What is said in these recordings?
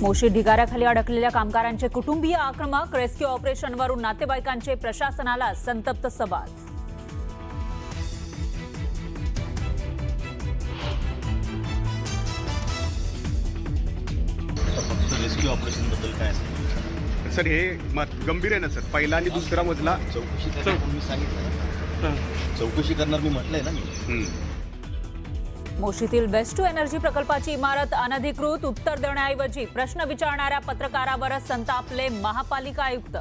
मोशी ढिगाऱ्याखाली अडकलेल्या कामगारांचे कुटुंबीय आक्रमक. रेस्क्यू ऑपरेशनवरून नातेवाईकांचे प्रशासनाला संतप्त सवाल. रेस्क्यू ऑपरेशन बद्दल काय सर? हे गंभीर आहे ना सर. पहिला आणि दुसरा मजला चौकशी करणार मी सांगितलं, चौकशी करणार मी म्हटलंय ना मी. मोशीतील वेस्ट टू एनर्जी प्रकल्पाची इमारत अनधिकृत. उत्तर देण्याऐवजी प्रश्न विचारणाऱ्या पत्रकारावर संतापले महापालिका आयुक्त.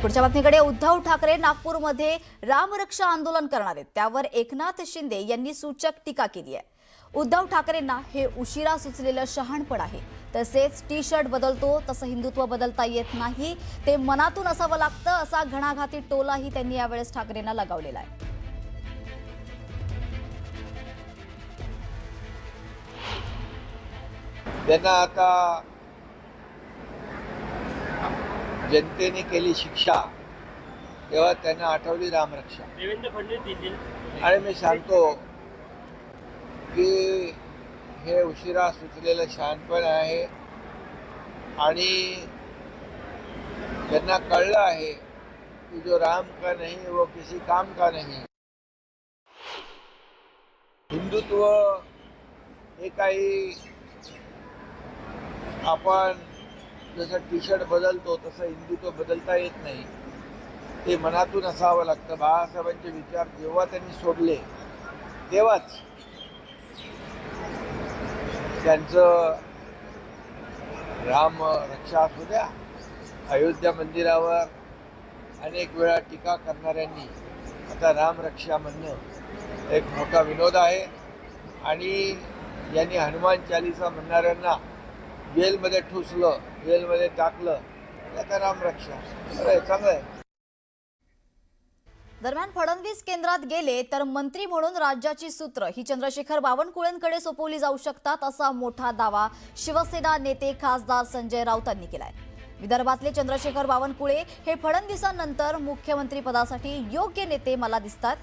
पुढच्या बातमीकडे. उद्धव ठाकरे नागपूरमध्ये रामरक्षा आंदोलन करणार आहेत, त्यावर एकनाथ शिंदे यांनी सूचक टीका केली आहे. उद्धव ठाकरेंना हे उशिरा सुचलेलं शहाणपण आहे. तसेच टी शर्ट बदलतो तसं हिंदुत्व बदलता येत नाही, ते मनातून असावं लागतं, असा घणाघाती टोलाही त्यांनी यावेळेस ठाकरेंना लगावलेला आहे. त्यांना आता जनतेने केली शिक्षा, तेव्हा त्यांना आठवली रामरक्षा. आणि मी सांगतो की हे उशिरा सुचलेलं शहाणपण आहे आणि त्यांना कळलं आहे की जो राम का नहीं वो किसी काम का नहीं. हिंदुत्व हे काही आपण जसं टी शर्ट बदलतो तसं हिंदुत्व बदलता येत नाही, ते मनातून असावं लागतं. बाळासाहेबांचे विचार जेव्हा त्यांनी सोडले तेव्हाच त्यांचं राम रक्षा असू द्या, अयोध्या मंदिरावर अनेक वेळा टीका करणाऱ्यांनी आता राम रक्षा म्हणणं एक मोठा विनोद आहे. आणि यांनी हनुमान चालीसा म्हणणाऱ्यांना जेलमध्ये ठुसलं, जेलमध्ये टाकलं, आता राम रक्षा. चांगलं आहे. दरम्यान फडणवीस केंद्रात गेले तर मंत्री म्हणून राज्याची सूत्र ही चंद्रशेखर बावनकुळेंकडे सोपवली जाऊ शकतात, असा मोठा दावा शिवसेना नेते खासदार संजय राऊतांनी केलाय. विदर्भातले चंद्रशेखर बावनकुळे हे फडणवीसांनंतर मुख्यमंत्रीपदासाठी योग्य नेते मला दिसतात.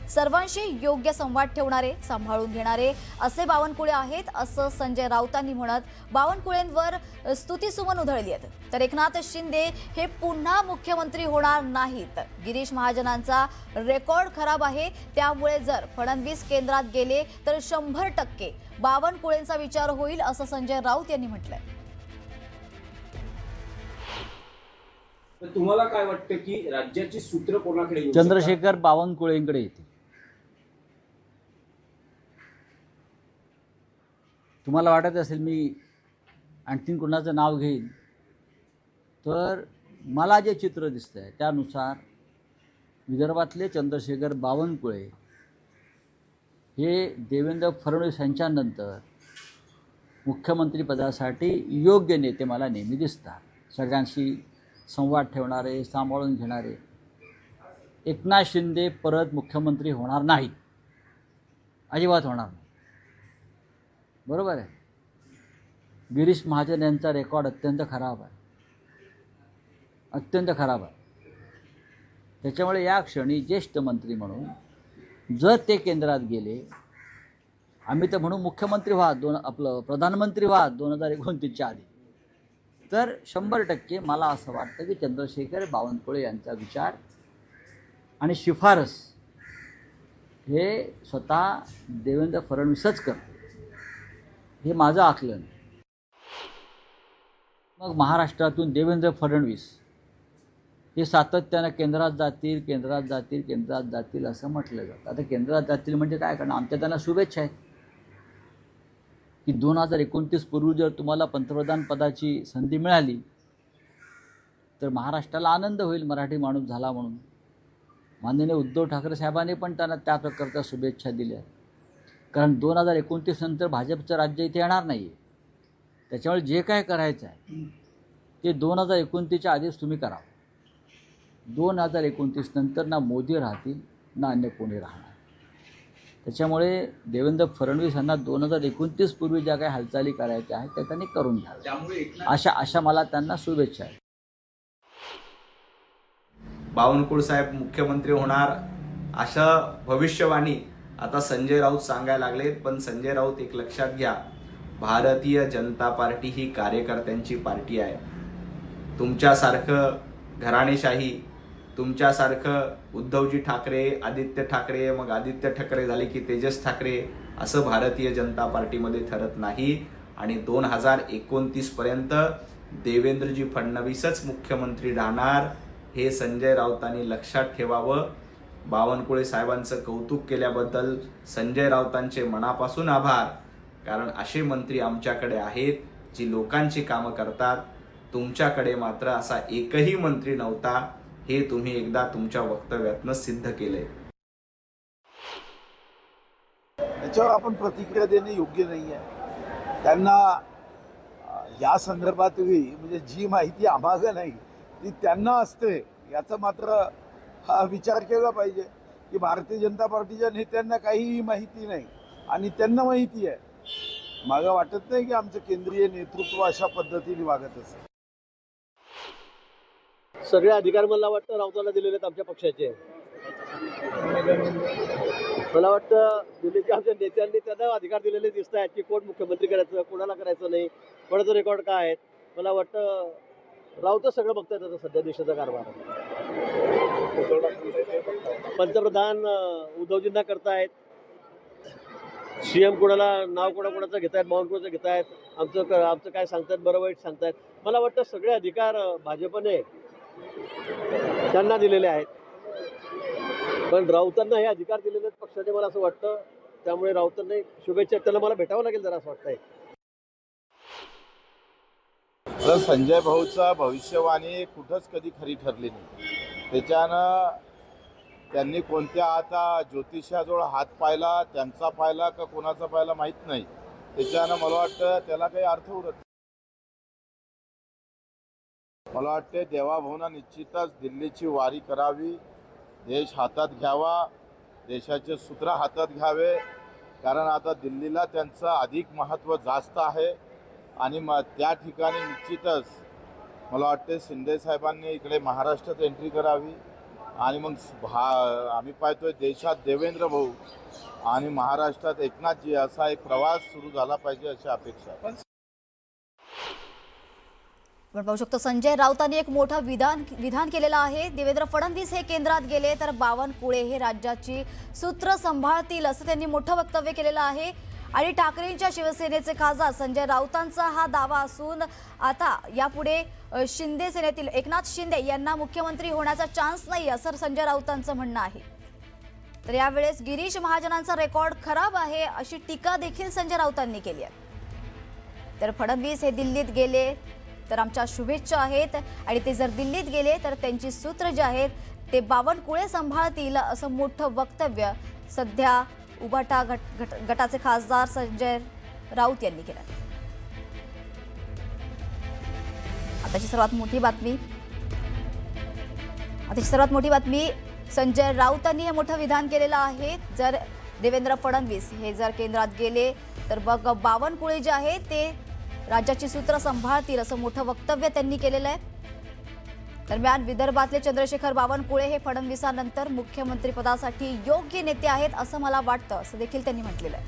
सर्वांशी योग्य संवाद ठेवणारे, सांभाळून घेणारे असे बावनकुळे आहेत, असं संजय राऊतांनी म्हणत बावनकुळेंवर स्तुतीसुमन उधळली आहेत. तर एकनाथ शिंदे हे पुन्हा मुख्यमंत्री होणार नाहीत. गिरीश महाजनांचा रेकॉर्ड खराब आहे, त्यामुळे जर फडणवीस केंद्रात गेले तर 100% बावनकुळेंचा विचार होईल, असं संजय राऊत यांनी म्हटलंय. तुम्हाला काय वाटतं की राज्याची सूत्र कोणाकडे येऊ चंद्रशेखर बावनकुळेंकडे येतील. तुम्हाला वाटत असेल मी आणखीन कोणाचं नाव घेईन, तर मला जे चित्र दिसतंय त्यानुसार विदर्भातले चंद्रशेखर बावनकुळे हे देवेंद्र फडणवीस यांच्यानंतर मुख्यमंत्रीपदासाठी योग्य नेते मला नेहमी दिसतात. सगळ्यांशी संवाद ठेवणारे, सांभाळून घेणारे. एकनाथ शिंदे परत मुख्यमंत्री होणार नाहीत, अजिबात होणार नाही. बरोबर आहे. गिरीश महाजन यांचा रेकॉर्ड अत्यंत खराब आहे, अत्यंत खराब आहे. त्याच्यामुळे या क्षणी ज्येष्ठ मंत्री म्हणून जर ते केंद्रात गेले, आम्ही तर म्हणून मुख्यमंत्री व्हा, प्रधानमंत्री व्हा 2029च्या आधी, तर 100% मला असं वाटतं की चंद्रशेखर बावनकुळे यांचा विचार आणि शिफारस हे स्वतः देवेंद्र फडणवीसच करते, हे माझं आकलन. मग महाराष्ट्रातून देवेंद्र फडणवीस हे सातत्यानं केंद्रात जातील, केंद्रात जातील, केंद्रात जातील असं म्हटलं जातं. आता केंद्रात जातील म्हणजे काय करणार? आमच्या त्यांना शुभेच्छा आहेत की 2029 पूर्वी जर तुम्हाला पंतप्रधान पदाची संधी मिळाली तर महाराष्ट्राला आनंद होईल, मराठी माणूस झाला म्हणून. माननीय उद्धव ठाकरे साहेबांनी पण त्यांना त्या प्रकारच्या शुभेच्छा दिल्या, कारण 2029 नंतर भाजपचं राज्य इथे येणार नाही आहे. त्याच्यामुळे जे काय करायचं आहे ते 2029च्या आधीच तुम्ही करावं. 2029 नंतर ना मोदी राहतील ना अन्य कोणी राहणार. त्याच्यामुळे देवेंद्र फडणवीस यांना 2029 पूर्वी ज्या काही हालचाली करायच्या आहेत त्या त्यांनी करून घ्याव्या, अशा मला त्यांना शुभेच्छा आहेत. बावनकुळे साहेब मुख्यमंत्री होणार अशा भविष्यवाणी आता संजय राऊत सांगायला लागलेत. पण संजय राऊत एक लक्षात घ्या, भारतीय जनता पार्टी ही कार्यकर्त्यांची पार्टी आहे. तुमच्यासारखं घराणेशाही, तुमच्यासारखं उद्धवजी ठाकरे, आदित्य ठाकरे, मग आदित्य ठाकरे झाले की तेजस ठाकरे, असं भारतीय जनता पार्टीमध्ये ठरत नाही. आणि 2029 पर्यंत देवेंद्रजी फडणवीसच मुख्यमंत्री राहणार, हे संजय राऊतांनी लक्षात ठेवावं. बावनकुळे साहेबांचं कौतुक केल्याबद्दल संजय राऊतांचे मनापासून आभार, कारण असे मंत्री आमच्याकडे आहेत जी लोकांची कामं करतात. तुमच्याकडे मात्र असा एकही मंत्री नव्हता, हे तुम्ही एकदा तुमच्या वक्तव्यातनं सिद्ध केलंय. त्याच्यावर आपण प्रतिक्रिया देणे योग्य नाही आहे. त्यांना या संदर्भातही म्हणजे जी माहिती आम्हाला नाही ती त्यांना असते, याचा मात्र हा विचार केला पाहिजे की भारतीय जनता पार्टीच्या नेत्यांना काहीही माहिती नाही आणि त्यांना माहिती आहे. मला वाटत नाही की आमचं केंद्रीय नेतृत्व अशा पद्धतीने वागत असेल. सगळे अधिकार मला वाटतं राऊतांना दिलेले आहेत आमच्या पक्षाचे. मला वाटतं दिल्लीच्या आमच्या नेत्यांनी त्यांना अधिकार दिलेले दिसत आहेत की कोण मुख्यमंत्री करायचं, कोणाला करायचं नाही, कोणाचं रेकॉर्ड काय आहे. मला वाटतं राऊतच सगळं बघतायत आता सध्या देशाचा कारभार. पंतप्रधान उद्धवजींना करतायत, CM कोणाला नाव कोणाकोणाचं घेत आहेत, बावनकुळेचं घेत आहेत, आमचं काय सांगतायत, बरं वाईट सांगतायत. मला वाटतं सगळे अधिकार भाजपने त्यांना दिलेले आहेत, पण राऊतांना हे अधिकार दिलेले आहेत पक्षाने, मला असं वाटतं. त्यामुळे राऊतांना शुभेच्छा, त्यांना मला भेटावं लागेल जरा असं वाटतंय. तर संजय भाऊचा भविष्यवाणी कुठंच कधी खरी ठरली नाही. त्याच्यानं त्यांनी कोणत्या आता ज्योतिषाजवळ हात पाहिला, त्यांचा पाहिला का कोणाचा पाहिला माहीत नाही. त्याच्यानं मला वाटतं त्याला काही अर्थ उरत नाही. मला वाटते देवाभाऊंना निश्चितच दिल्लीची वारी करावी, देश हातात घ्यावा, देशाचे सूत्र हातात घ्यावे, कारण आता दिल्लीला त्यांचं अधिक महत्त्व जास्त आहे. आणि त्या ठिकाणी निश्चितच मला वाटते शिंदे साहेबांनी इकडे महाराष्ट्रात एंट्री करावी आणि मग आम्ही पाहतोय देशात देवेंद्र भाऊ आणि महाराष्ट्रात एकनाथजी असा एक प्रवास सुरू झाला पाहिजे अशी अपेक्षा आहे. आपण पाहू शकतो संजय राऊतांनी एक मोठं विधान केलेलं आहे. देवेंद्र फडणवीस हे केंद्रात गेले तर बावनकुळे हे राज्याची सूत्र सांभाळतील असं त्यांनी मोठं वक्तव्य केलेलं आहे. आणि ठाकरेंच्या शिवसेनेचे खासदार संजय राऊतांचा हा दावा असून आता यापुढे शिंदे सेनेतील एकनाथ शिंदे यांना मुख्यमंत्री होण्याचा चान्स नाही असं संजय राऊतांचं म्हणणं आहे. तर यावेळेस गिरीश महाजनांचा रेकॉर्ड खराब आहे अशी टीका देखील संजय राऊतांनी केली आहे. तर फडणवीस हे दिल्लीत गेले तर आमच्या शुभेच्छा आहेत आणि ते जर दिल्लीत गेले तर त्यांची सूत्र जे आहेत ते बावनकुळे सांभाळतील असं मोठं वक्तव्य सध्या उभाटा गटाचे खासदार संजय राऊत यांनी केलं. आताची सर्वात मोठी बातमी संजय राऊतांनी हे मोठं विधान केलेलं आहे. जर देवेंद्र फडणवीस हे जर केंद्रात गेले तर बघ बावनकुळे जे आहे ते राज्याची सूत्र सांभाळतील असं मोठं वक्तव्य त्यांनी केलेलं आहे. दरम्यान विदर्भातले चंद्रशेखर बावनकुळे हे फडणवीसांनंतर मुख्यमंत्रीपदासाठी योग्य नेते आहेत असं मला वाटतं असं देखील त्यांनी म्हटलेलं आहे.